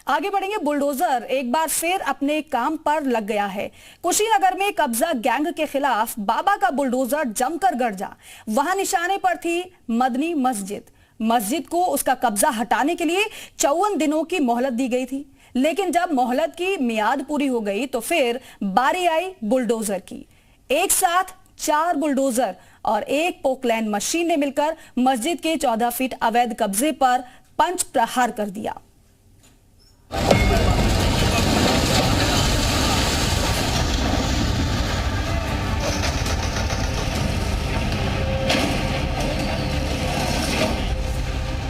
आगे बढ़ेंगे। बुलडोजर एक बार फिर अपने काम पर लग गया है। कुशीनगर में कब्जा गैंग के खिलाफ बाबा का बुलडोजर जमकर गरजा। वहां निशाने पर थी मदनी मस्जिद। मस्जिद को उसका कब्जा हटाने के लिए 54 दिनों की मोहलत दी गई थी, लेकिन जब मोहलत की मियाद पूरी हो गई तो फिर बारी आई बुलडोजर की। एक साथ 4 बुलडोजर और एक पोकलैंड मशीन ने मिलकर मस्जिद के 14 फीट अवैध कब्जे पर पंच प्रहार कर दिया।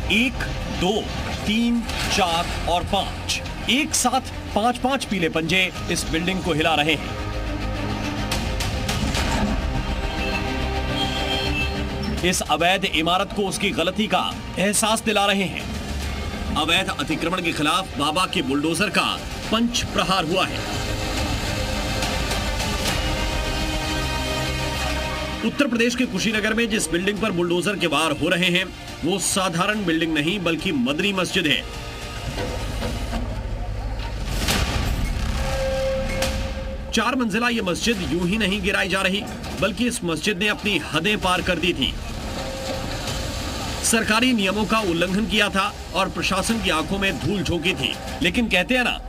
एक, 2, 3, 4 और 5 एक साथ 5-5 पीले पंजे इस बिल्डिंग को हिला रहे हैं। इस अवैध इमारत को उसकी गलती का एहसास दिला रहे हैं। अवैध अतिक्रमण के खिलाफ बाबा के बुलडोजर का पंच प्रहार हुआ है। उत्तर प्रदेश के कुशीनगर में जिस बिल्डिंग पर बुलडोजर के वार हो रहे हैं वो साधारण बिल्डिंग नहीं बल्कि मदनी मस्जिद है। चार मंजिला यह मस्जिद यूं ही नहीं गिराई जा रही, बल्कि इस मस्जिद ने अपनी हदें पार कर दी थी। सरकारी नियमों का उल्लंघन किया था और प्रशासन की आंखों में धूल झोंकी थी। लेकिन कहते हैं ना,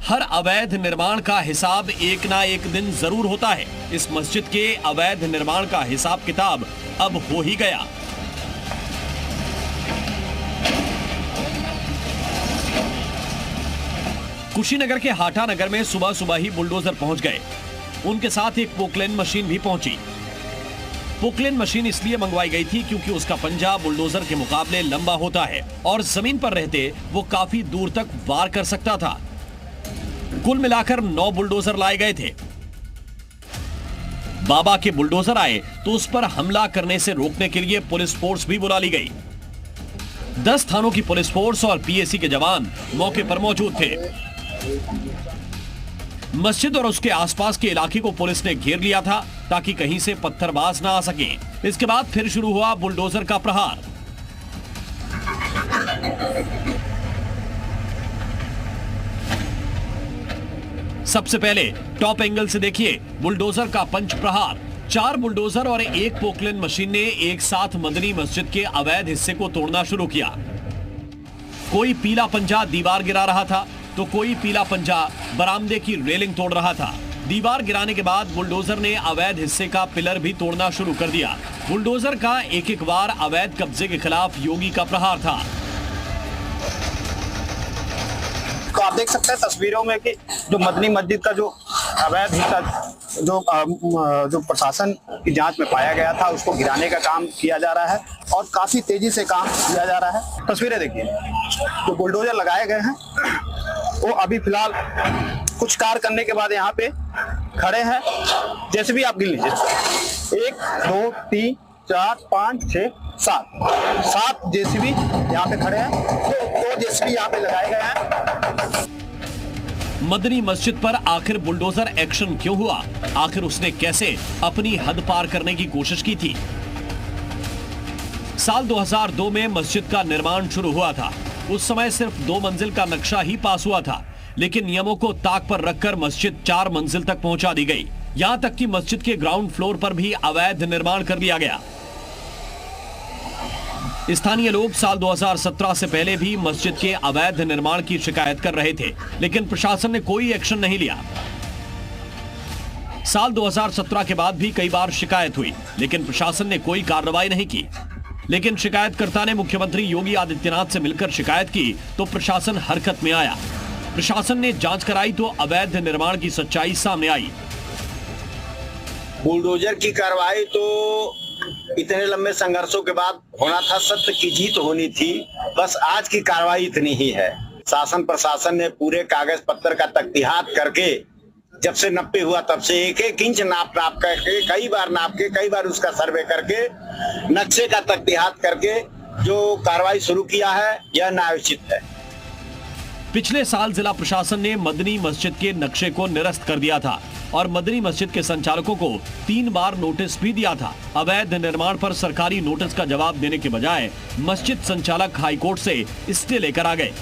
हर अवैध निर्माण का हिसाब एक ना एक दिन जरूर होता है। इस मस्जिद के अवैध निर्माण का हिसाब किताब अब हो ही गया। कुशीनगर के हाटा नगर में सुबह सुबह ही बुलडोजर पहुंच गए। उनके साथ एक पोकलैंड मशीन भी पहुंची। पोकलैंड मशीन इसलिए मंगवाई गई थी क्योंकि उसका पंजा बुलडोजर के मुकाबले लंबा होता है और जमीन पर रहते वो काफी दूर तक वार कर सकता था। कुल मिलाकर 9 बुलडोजर लाए गए थे। बाबा के बुलडोजर आए तो उस पर हमला करने से रोकने के लिए पुलिस फोर्स भी बुला ली गई। 10 थानों की पुलिस फोर्स और पीएसी के जवान मौके पर मौजूद थे। मस्जिद और उसके आसपास के इलाके को पुलिस ने घेर लिया था ताकि कहीं से पत्थरबाज ना आ सके। इसके बाद फिर शुरू हुआ बुलडोजर का प्रहार। सबसे पहले टॉप एंगल से देखिए बुलडोजर का पंच प्रहार। 4 बुलडोजर और एक पोकलैंड मशीन ने एक साथ मदनी मस्जिद के अवैध हिस्से को तोड़ना शुरू किया। कोई पीला पंजा दीवार गिरा रहा था तो कोई पीला पंजा बरामदे की रेलिंग तोड़ रहा था। दीवार गिराने के बाद बुलडोजर ने अवैध हिस्से का पिलर भी तोड़ना शुरू कर दिया। बुलडोजर का एक बार अवैध कब्जे के खिलाफ योगी का प्रहार था। तो आप देख सकते हैं तस्वीरों में कि जो मदनी मस्जिद का जो अवैध हिस्सा जो प्रशासन की जांच में पाया गया था उसको गिराने का काम किया जा रहा है और काफी तेजी से काम किया जा रहा है। तस्वीरें देखिए, जो बुलडोजर लगाए गए हैं वो अभी फिलहाल कुछ कार्य करने के बाद यहाँ पे खड़े हैं। जैसे भी आप गिन लीजिए, 1, 2, 3, 4, 5, 6, 7 जेसीबी यहाँ पे खड़े हैं। तो जेसीबी यहाँ पे लगाए गए हैं। मदनी मस्जिद पर आखिर बुलडोजर एक्शन क्यों हुआ? आखिर उसने कैसे अपनी हद पार करने की कोशिश की थी? साल 2002 में मस्जिद का निर्माण शुरू हुआ था। उस समय सिर्फ 2 मंजिल का नक्शा ही पास हुआ था, लेकिन नियमों को ताक पर रखकर मस्जिद 4 मंजिल तक पहुंचा दी गई। यहां तक कि मस्जिद के ग्राउंड फ्लोर पर भी अवैध निर्माण कर दिया गया। स्थानीय लोग साल 2017 से पहले भी मस्जिद के अवैध निर्माण की शिकायत कर रहे थे, लेकिन प्रशासन ने कोई एक्शन नहीं लिया। साल 2017 के बाद भी कई बार शिकायत हुई, लेकिन प्रशासन ने कोई कार्रवाई नहीं की। लेकिन शिकायतकर्ता ने मुख्यमंत्री योगी आदित्यनाथ से मिलकर शिकायत की तो प्रशासन हरकत में आया। प्रशासन ने जांच कराई तो अवैध निर्माण की सच्चाई सामने आई। बुलडोजर की कार्रवाई तो इतने लंबे संघर्षों के बाद होना था, सत्य की जीत होनी थी। बस आज की कार्रवाई इतनी ही है। शासन प्रशासन ने पूरे कागज पत्तर का तख्तियात करके जब से नप्पे हुआ तब से एक इंच नाप करके, कई बार नाप के, कई बार उसका सर्वे करके, नक्शे का तख्तियात करके जो कार्रवाई शुरू किया है यह न्यायोचित है। पिछले साल जिला प्रशासन ने मदनी मस्जिद के नक्शे को निरस्त कर दिया था और मदनी मस्जिद के संचालकों को 3 बार नोटिस भी दिया था। अवैध निर्माण पर सरकारी नोटिस का जवाब देने के बजाय मस्जिद संचालक हाईकोर्ट से स्टे लेकर आ गए।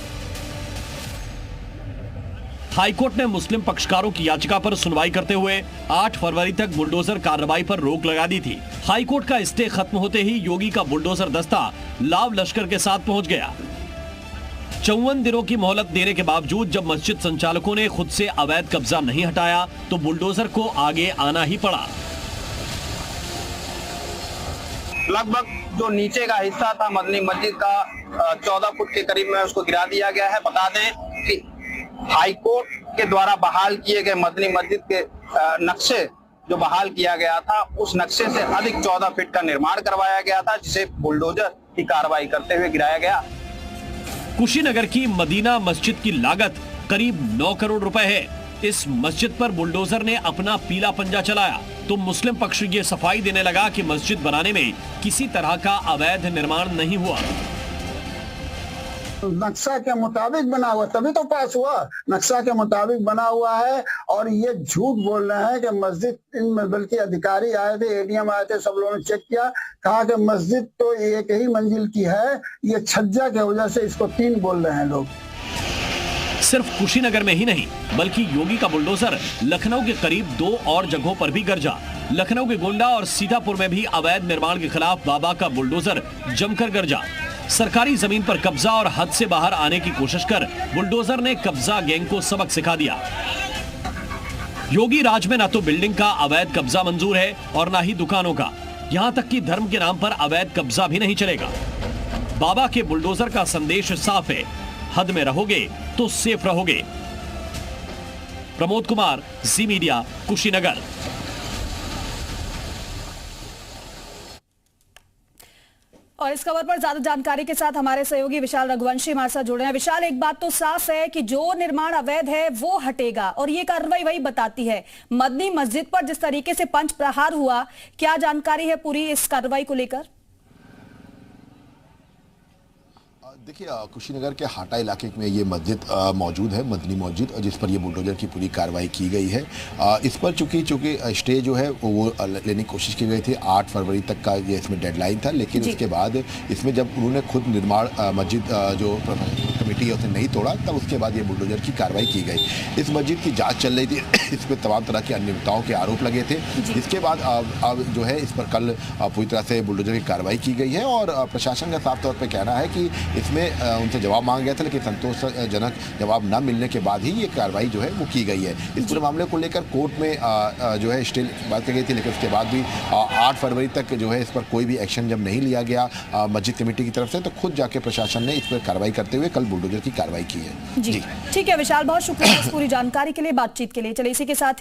हाईकोर्ट ने मुस्लिम पक्षकारों की याचिका पर सुनवाई करते हुए 8 फरवरी तक बुलडोजर कार्रवाई पर रोक लगा दी थी। हाईकोर्ट का स्टे खत्म होते ही योगी का बुलडोजर दस्ता लाव लश्कर के साथ पहुंच गया। 54 दिनों की मोहलत देने के बावजूद जब मस्जिद संचालकों ने खुद से अवैध कब्जा नहीं हटाया तो बुलडोजर को आगे आना ही पड़ा। लगभग जो नीचे का हिस्सा था मदनी मस्जिद का 14 फुट के करीब में उसको गिरा दिया गया है। बता दें कि हाईकोर्ट के द्वारा बहाल किए गए मदनी मस्जिद के नक्शे जो बहाल किया गया था उस नक्शे से अधिक 14 फीट का निर्माण करवाया गया था, जिसे बुलडोजर की कार्रवाई करते हुए गिराया गया। कुशीनगर की मदीना मस्जिद की लागत करीब 9 करोड़ रुपए है। इस मस्जिद पर बुलडोजर ने अपना पीला पंजा चलाया तो मुस्लिम पक्ष ये सफाई देने लगा कि मस्जिद बनाने में किसी तरह का अवैध निर्माण नहीं हुआ। नक्शा के मुताबिक बना हुआ, तभी तो पास हुआ। नक्शा के मुताबिक बना हुआ है और ये झूठ बोल रहे हैं कि मस्जिद इनमें, बल्कि अधिकारी आए थे, एडीएम आए थे, सब लोगों ने चेक किया, कहा कि मस्जिद तो एक ही मंजिल की है, ये छज्जा की वजह से इसको 3 बोल रहे हैं लोग। सिर्फ कुशीनगर में ही नहीं बल्कि योगी का बुलडोजर लखनऊ के करीब 2 और जगहों पर भी गरजा। लखनऊ के गोंडा और सीतापुर में भी अवैध निर्माण के खिलाफ बाबा का बुलडोजर जमकर गरजा। सरकारी जमीन पर कब्जा और हद से बाहर आने की कोशिश कर बुलडोजर ने कब्जा गैंग को सबक सिखा दिया। योगी राज में न तो बिल्डिंग का अवैध कब्जा मंजूर है और न ही दुकानों का, यहां तक कि धर्म के नाम पर अवैध कब्जा भी नहीं चलेगा। बाबा के बुलडोजर का संदेश साफ है, हद में रहोगे तो सेफ रहोगे। प्रमोद कुमार, जी मीडिया, कुशीनगर। और इस खबर पर ज्यादा जानकारी के साथ हमारे सहयोगी विशाल रघुवंशी हमारे साथ जुड़े हैं। विशाल, एक बात तो साफ है कि जो निर्माण अवैध है वो हटेगा और ये कार्रवाई वही बताती है। मदनी मस्जिद पर जिस तरीके से पंच प्रहार हुआ, क्या जानकारी है पूरी इस कार्रवाई को लेकर? देखिए, कुशीनगर के हाटा इलाके में ये मस्जिद मौजूद है, मदनी मस्जिद, जिस पर ये बुलडोजर की पूरी कार्रवाई की गई है। इस पर चूंकि स्टे जो है वो लेने की कोशिश की गई थी, 8 फरवरी तक का ये इसमें डेडलाइन था, लेकिन उसके बाद इसमें जब उन्होंने खुद निर्माण मस्जिद जो कमेटी है उसने नहीं तोड़ा, तब उसके बाद ये बुलडोजर की कार्रवाई की गई। इस मस्जिद की जाँच चल रही थी, इस पर तमाम तरह की अनियमितताओं के आरोप लगे थे। इसके बाद अब जो है इस पर कल पूरी तरह से बुलडोजर की कार्रवाई की गई है और प्रशासन का साफ तौर पर कहना है कि इसमें उनसे जवाब मांगा गया था, लेकिन संतोषजनक जवाब न मिलने के बाद ही ये कार्रवाई जो है वो की गई है। इस पूरे मामले को लेकर कोर्ट में जो है स्टे बात की गई थी, लेकिन उसके बाद भी 8 फरवरी तक जो है इस पर कोई भी एक्शन जब नहीं लिया गया मस्जिद कमेटी की तरफ से, तो खुद जाके प्रशासन ने इस पर कार्रवाई करते हुए कल बुलडोजर की कार्रवाई की है। जी ठीक है विशाल, बहुत शुक्रिया इस पूरी जानकारी के लिए, बातचीत के लिए। चलिए इसी के साथ